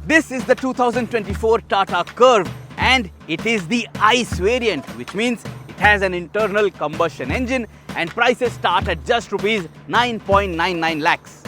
This is the 2024 Tata Curvv and it is the ICE variant, which means it has an internal combustion engine and prices start at just rupees 9.99 lakhs.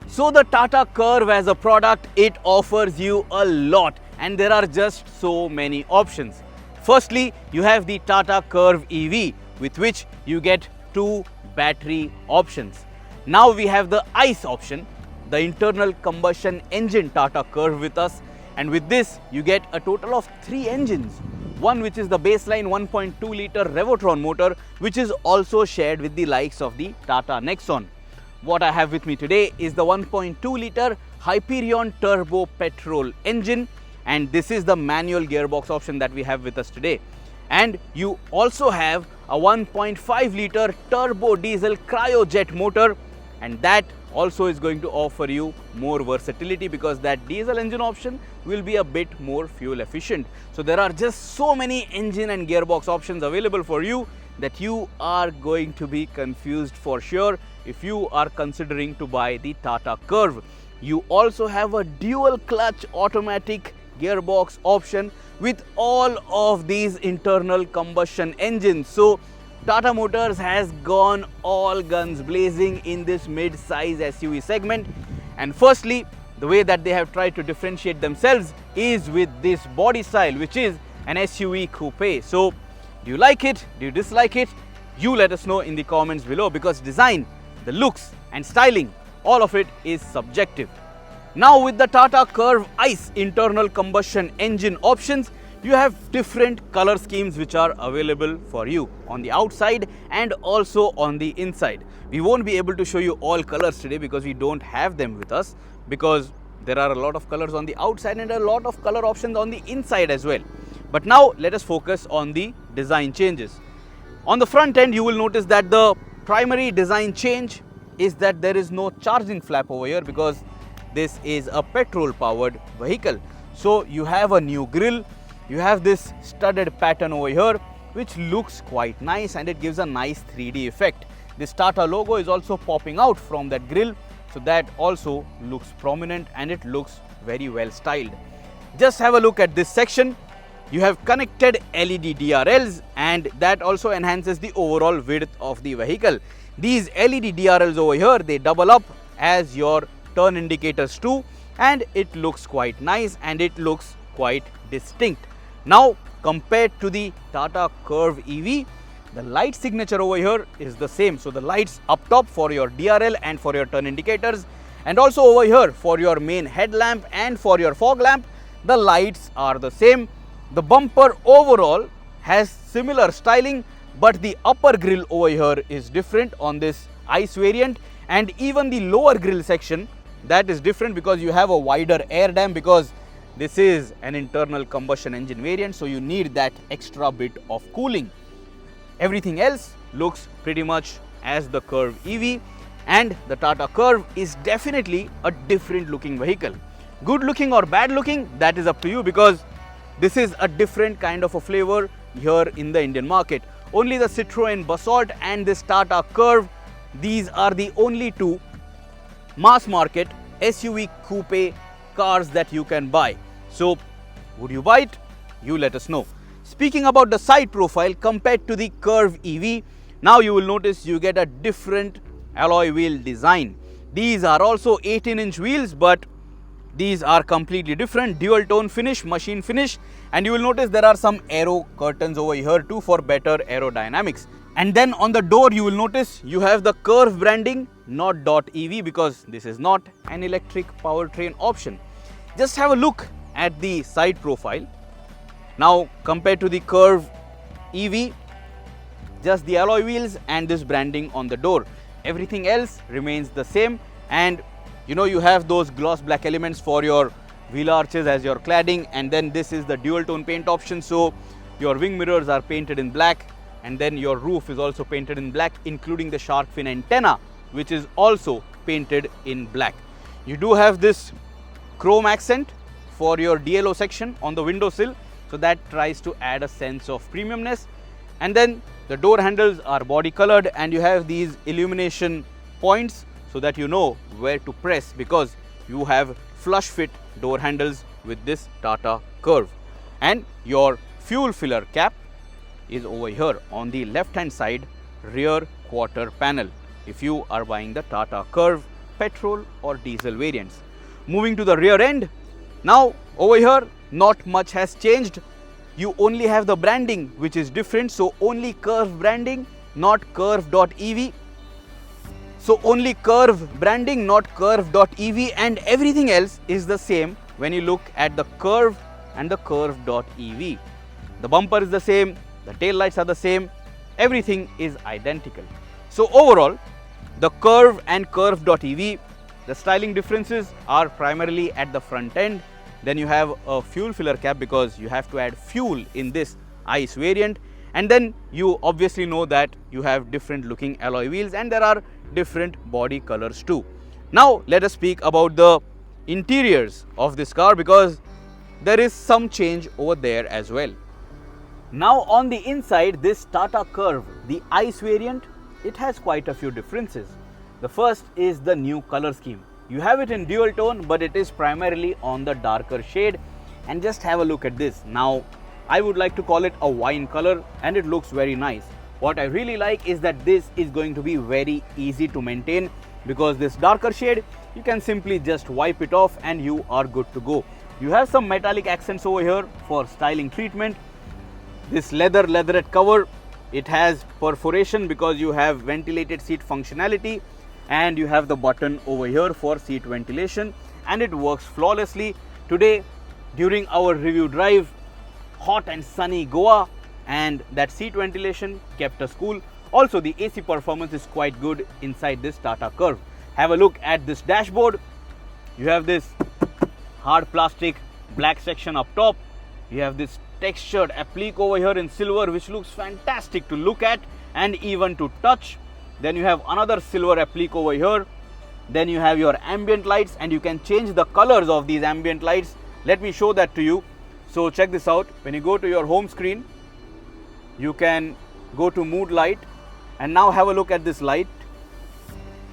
So the Tata Curvv as a product, it offers you a lot and there are just so many options. Firstly, you have the Tata Curvv EV with which you get two battery options. Now we have the ICE option, the internal combustion engine Tata Curvv with us, and with this you get a total of three engines. One which is the baseline 1.2 litre Revotron motor, which is also shared with the likes of the Tata Nexon. What I have with me today is the 1.2 litre Hyperion turbo petrol engine, and this is the manual gearbox option that we have with us today. And you also have a 1.5 litre turbo diesel cryojet motor, and that also is going to offer you more versatility because that diesel engine option will be a bit more fuel efficient. So there are just so many engine and gearbox options available for you that you are going to be confused for sure if you are considering to buy the Tata Curvv. You also have a dual clutch automatic gearbox option with all of these internal combustion engines. So Tata Motors has gone all guns blazing in this mid-size SUV segment. And firstly, the way that they have tried to differentiate themselves is with this body style, which is an SUV coupe. So do you like it? Do you dislike it? You let us know in the comments below, because design, the looks and styling, all of it is subjective. Now with the Tata Curvv ICE internal combustion engine options, you have different color schemes which are available for you on the outside and also on the inside. We won't be able to show you all colors today because we don't have them with us, because there are a lot of colors on the outside and a lot of color options on the inside as well. But now let us focus on the design changes. On the front end, you will notice that the primary design change is that there is no charging flap over here because this is a petrol powered vehicle. So you have a new grille, you have this studded pattern over here which looks quite nice and it gives a nice 3D effect. This Tata logo is also popping out from that grille, so that also looks prominent and it looks very well styled. Just have a look at this section. You have connected LED DRLs and that also enhances the overall width of the vehicle. These LED DRLs over here, they double up as your turn indicators too, and it looks quite nice and it looks quite distinct. Now compared to the Tata Curvv EV, the light signature over here is the same. So the lights up top for your DRL and for your turn indicators, and also over here for your main headlamp and for your fog lamp, the lights are the same. The bumper overall has similar styling, but the upper grille over here is different on this ICE variant, and even the lower grille section, that is different because you have a wider air dam, because this is an internal combustion engine variant, so you need that extra bit of cooling. Everything else looks pretty much as the Curvv EV, and the Tata Curvv is definitely a different looking vehicle. Good looking or bad looking, that is up to you, because this is a different kind of a flavor here in the Indian market. Only the Citroën Basalt and this Tata Curvv, these are the only two mass market SUV coupe cars that you can buy. So would you buy it? You let us know. Speaking about the side profile compared to the Curvv EV, now you will notice you get a different alloy wheel design. These are also 18-inch wheels, but these are completely different, dual tone finish, machine finish, and you will notice there are some aero curtains over here too for better aerodynamics. And then on the door you will notice you have the Curvv branding, not .EV, because this is not an electric powertrain option. Just have a look at the side profile. Now compared to the Curvv EV, just the alloy wheels and this branding on the door. Everything else remains the same, and you have those gloss black elements for your wheel arches as your cladding, and then this is the dual tone paint option, so your wing mirrors are painted in black, and then your roof is also painted in black, including the shark fin antenna, which is also painted in black. You do have this chrome accent for your DLO section on the windowsill, so that tries to add a sense of premiumness. And then the door handles are body colored, and you have these illumination points so that you know where to press, because you have flush fit door handles with this Tata Curvv. And your fuel filler cap is over here on the left hand side rear quarter panel if you are buying the Tata Curvv petrol or diesel variants. Moving to the rear end, now over here not much has changed. You only have the branding which is different, so only Curvv branding, not Curvv.EV. So only Curvv branding, not Curvv.EV, and everything else is the same when you look at the Curvv and the Curvv.EV. The bumper is the same, the tail lights are the same, everything is identical. So overall, the Curvv and Curvv.EV, the styling differences are primarily at the front end. Then you have a fuel filler cap because you have to add fuel in this ICE variant, and then you obviously know that you have different looking alloy wheels and there are different body colors too. Now let us speak about the interiors of this car, because there is some change over there as well. Now on the inside, this Tata Curvv, the ICE variant, it has quite a few differences. The first is the new color scheme. You have it in dual tone, but it is primarily on the darker shade. And just have a look at this. Now I would like to call it a wine color, and it looks very nice. What I really like is that this is going to be very easy to maintain, because this darker shade, you can simply just wipe it off and you are good to go. You have some metallic accents over here for styling treatment. This leatherette cover, it has perforation because you have ventilated seat functionality, and you have the button over here for seat ventilation, and it works flawlessly. Today during our review drive, hot and sunny Goa, and that seat ventilation kept us cool. Also the AC performance is quite good inside this Tata Curvv. Have a look at this dashboard. You have this hard plastic black section up top. You have this textured applique over here in silver, which looks fantastic to look at and even to touch. Then you have another silver applique over here. Then you have your ambient lights, and you can change the colors of these ambient lights. Let me show that to you. So check this out. When you go to your home screen, you can go to mood light, and now have a look at this light.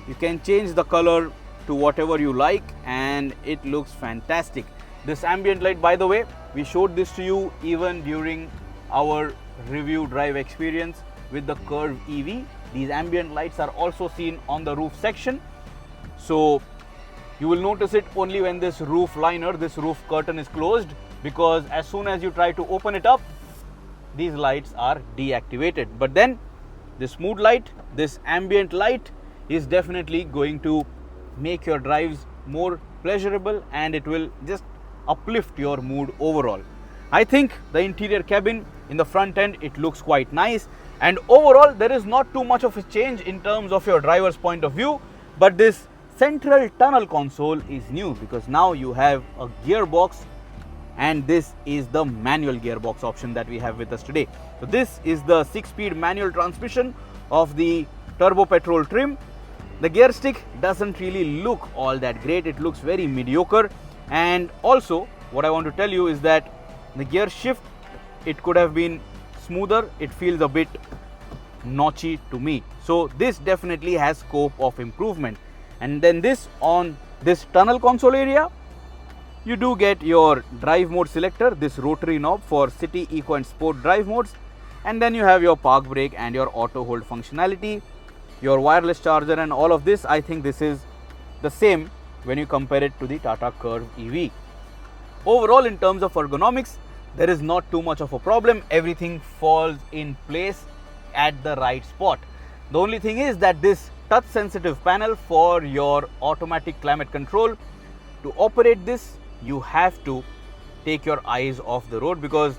You can change the color to whatever you like, and it looks fantastic. This ambient light, by the way, we showed this to you even during our review drive experience with the Curvv EV. These ambient lights are also seen on the roof section. So you will notice it only when this roof liner, this roof curtain is closed, because as soon as you try to open it up, these lights are deactivated. But then this mood light, this ambient light is definitely going to make your drives more pleasurable, and it will just uplift your mood overall. I think the interior cabin in the front end, it looks quite nice, and overall there is not too much of a change in terms of your driver's point of view. But this central tunnel console is new, because now you have a gearbox, and this is the manual gearbox option that we have with us today. So this is the 6-speed manual transmission of the turbo petrol trim. The gear stick doesn't really look all that great, it looks very mediocre. And also what I want to tell you is that the gear shift, it could have been smoother. It feels a bit notchy to me. So this definitely has scope of improvement. And then this, on this tunnel console area, you do get your drive mode selector, this rotary knob for city, eco and sport drive modes. And then you have your park brake and your auto hold functionality, your wireless charger, and all of this. I think this is the same when you compare it to the Tata Curvv EV. Overall, in terms of ergonomics, there is not too much of a problem. Everything falls in place at the right spot. The only thing is that this touch sensitive panel for your automatic climate control, to operate this, you have to take your eyes off the road because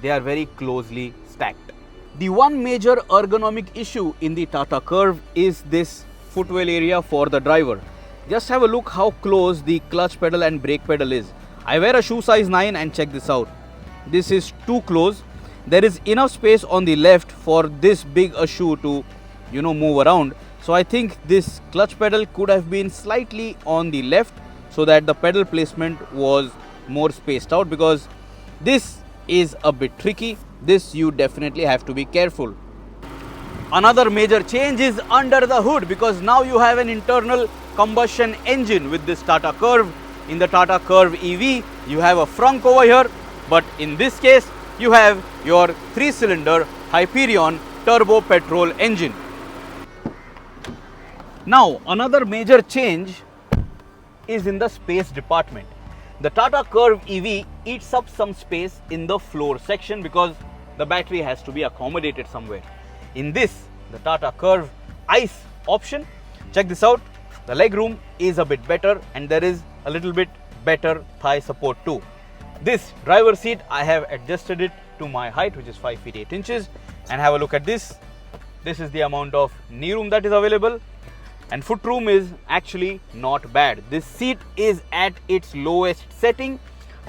they are very closely stacked. The one major ergonomic issue in the Tata Curvv is this footwell area for the driver. Just have a look how close the clutch pedal and brake pedal is. I wear a shoe size 9 and check this out. This is too close. There is enough space on the left for this big a shoe to, move around. So I think this clutch pedal could have been slightly on the left so that the pedal placement was more spaced out, because this is a bit tricky. This you definitely have to be careful. Another major change is under the hood, because now you have an internal combustion engine with this Tata Curvv. In the Tata Curvv EV, you have a frunk over here, but in this case, you have your 3-cylinder Hyperion turbo petrol engine. Now, another major change is in the space department. The Tata Curvv EV eats up some space in the floor section because the battery has to be accommodated somewhere. In this, the Tata Curvv ICE option, check this out, the leg room is a bit better and there is a little bit better thigh support too. This driver seat, I have adjusted it to my height, which is 5 feet 8 inches, and have a look at this. This is the amount of knee room that is available, and foot room is actually not bad. This seat is at its lowest setting.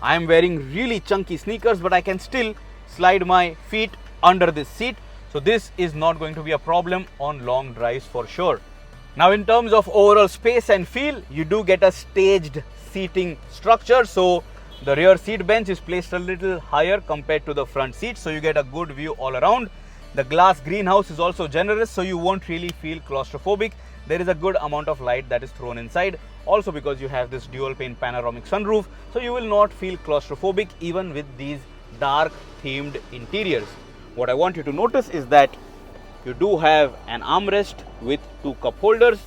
I am wearing really chunky sneakers, but I can still slide my feet under this seat. So this is not going to be a problem on long drives for sure. Now in terms of overall space and feel, you do get a staged seating structure. So the rear seat bench is placed a little higher compared to the front seat, so you get a good view all around. The glass greenhouse is also generous, so you won't really feel claustrophobic. There is a good amount of light that is thrown inside. Also because you have this dual pane panoramic sunroof, so you will not feel claustrophobic even with these dark themed interiors. What I want you to notice is that you do have an armrest with 2 cup holders,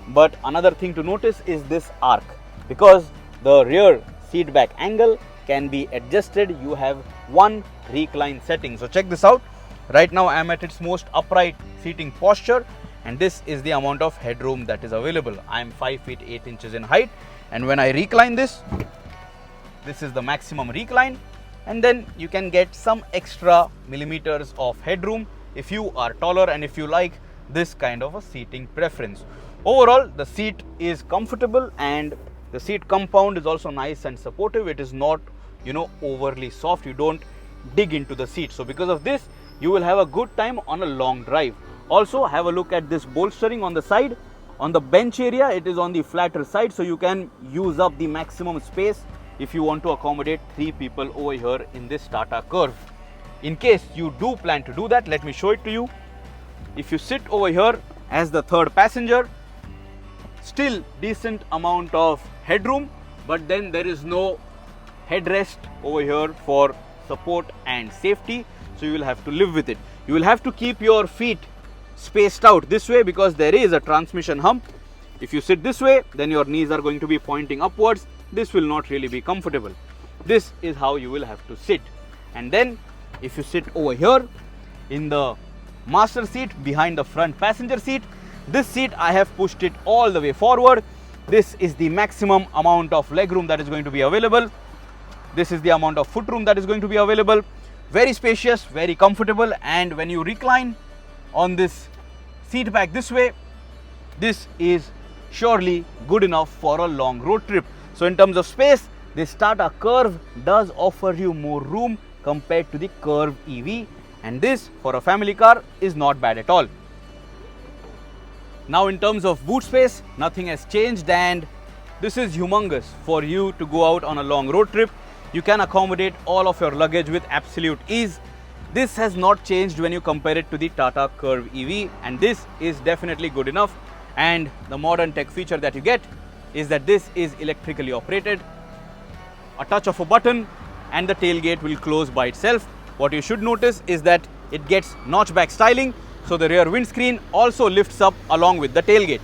but another thing to notice is this arc, because the rear seat back angle can be adjusted. You have 1 recline setting. So check this out. Right now I am at its most upright seating posture, and this is the amount of headroom that is available. I am 5 feet 8 inches in height, and when I recline this is the maximum recline, and then you can get some extra millimeters of headroom if you are taller and if you like this kind of a seating preference. Overall, the seat is comfortable and the seat compound is also nice and supportive. It is not, overly soft. You don't dig into the seat. So because of this, you will have a good time on a long drive. Also, have a look at this bolstering on the side. On the bench area, it is on the flatter side, so you can use up the maximum space if you want to accommodate 3 people over here in this Tata Curvv. In case you do plan to do that, let me show it to you. If you sit over here as the 3rd passenger, still decent amount of headroom, but then there is no headrest over here for support and safety, so you will have to live with it. You will have to keep your feet spaced out this way because there is a transmission hump. If you sit this way, then your knees are going to be pointing upwards. This will not really be comfortable. This is how you will have to sit. And then if you sit over here in the master seat behind the front passenger seat, this seat I have pushed it all the way forward. This is the maximum amount of leg room that is going to be available. This is the amount of foot room that is going to be available. Very spacious, very comfortable, and when you recline on this seat back this way, this is surely good enough for a long road trip. So in terms of space, this Tata Curvv does offer you more room compared to the Curvv EV, and this for a family car is not bad at all. Now in terms of boot space, nothing has changed, and this is humongous for you to go out on a long road trip. You can accommodate all of your luggage with absolute ease. This has not changed when you compare it to the Tata Curvv EV, and this is definitely good enough. And the modern tech feature that you get is that this is electrically operated. A touch of a button and the tailgate will close by itself. What you should notice is that it gets notchback styling, so the rear windscreen also lifts up along with the tailgate.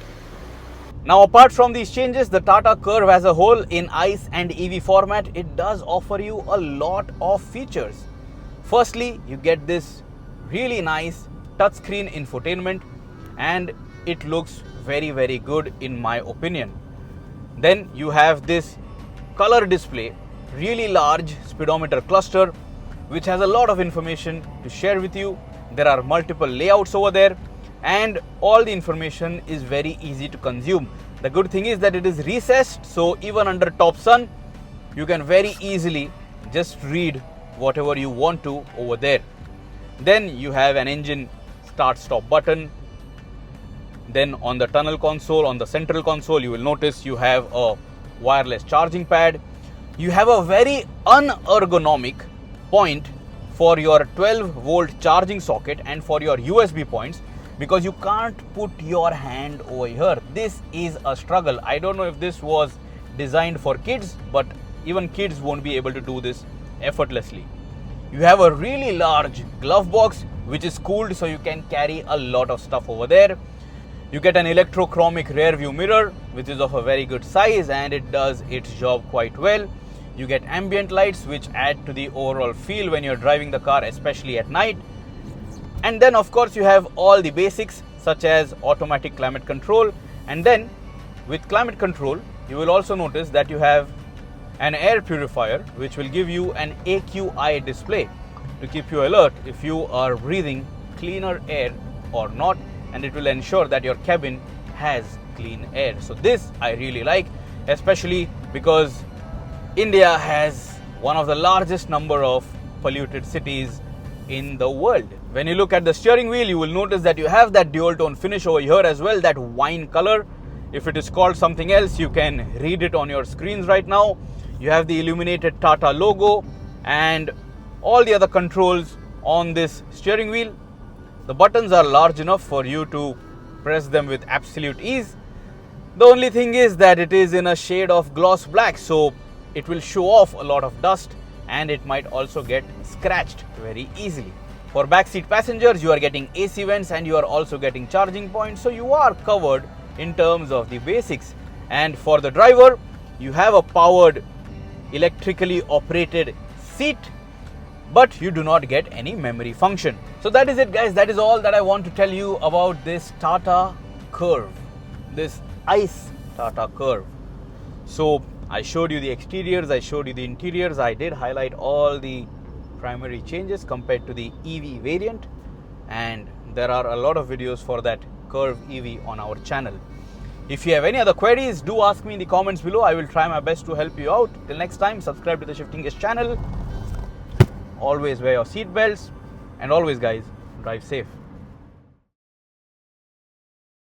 Now apart from these changes, the Tata Curvv as a whole in ICE and EV format, it does offer you a lot of features. Firstly, you get this really nice touchscreen infotainment, and it looks very good in my opinion. Then you have this color display, really large speedometer cluster, which has a lot of information to share with you. There are multiple layouts over there, and all the information is very easy to consume. The good thing is that it is recessed, so even under top sun, you can very easily just read whatever you want to over there. Then you have an engine start-stop button. Then on the tunnel console, on the central console, you will notice you have a wireless charging pad. You have a very unergonomic point for your 12-volt charging socket and for your USB points, because you can't put your hand over here. This is a struggle. I don't know if this was designed for kids, but even kids won't be able to do this effortlessly. You have a really large glove box which is cooled, so you can carry a lot of stuff over there. You get an electrochromic rear view mirror which is of a very good size and it does its job quite well. You get ambient lights which add to the overall feel when you're driving the car, especially at night. And then of course you have all the basics such as automatic climate control, and then with climate control you will also notice that you have an air purifier which will give you an AQI display to keep you alert if you are breathing cleaner air or not, and it will ensure that your cabin has clean air. So this I really like, especially because India has one of the largest number of polluted cities in the world. When you look at the steering wheel, you will notice that you have that dual tone finish over here as well, that wine color. If it is called something else, you can read it on your screens right now. You have the illuminated Tata logo and all the other controls on this steering wheel. The buttons are large enough for you to press them with absolute ease. The only thing is that it is in a shade of gloss black, so it will show off a lot of dust and it might also get scratched very easily. For backseat passengers, you are getting AC vents and you are also getting charging points, so you are covered in terms of the basics. And for the driver, you have a powered electrically operated seat, but you do not get any memory function. So that is it guys, that is all that I want to tell you about this Tata Curvv, this ICE Tata Curvv. So I showed you the exteriors, I showed you the interiors, I did highlight all the primary changes compared to the EV variant, and there are a lot of videos for that Curvv.EV on our channel. If you have any other queries, do ask me in the comments below. I will try my best to help you out. Till next time, subscribe to the Shifting Gears channel. Always wear your seat belts, and always guys, drive safe.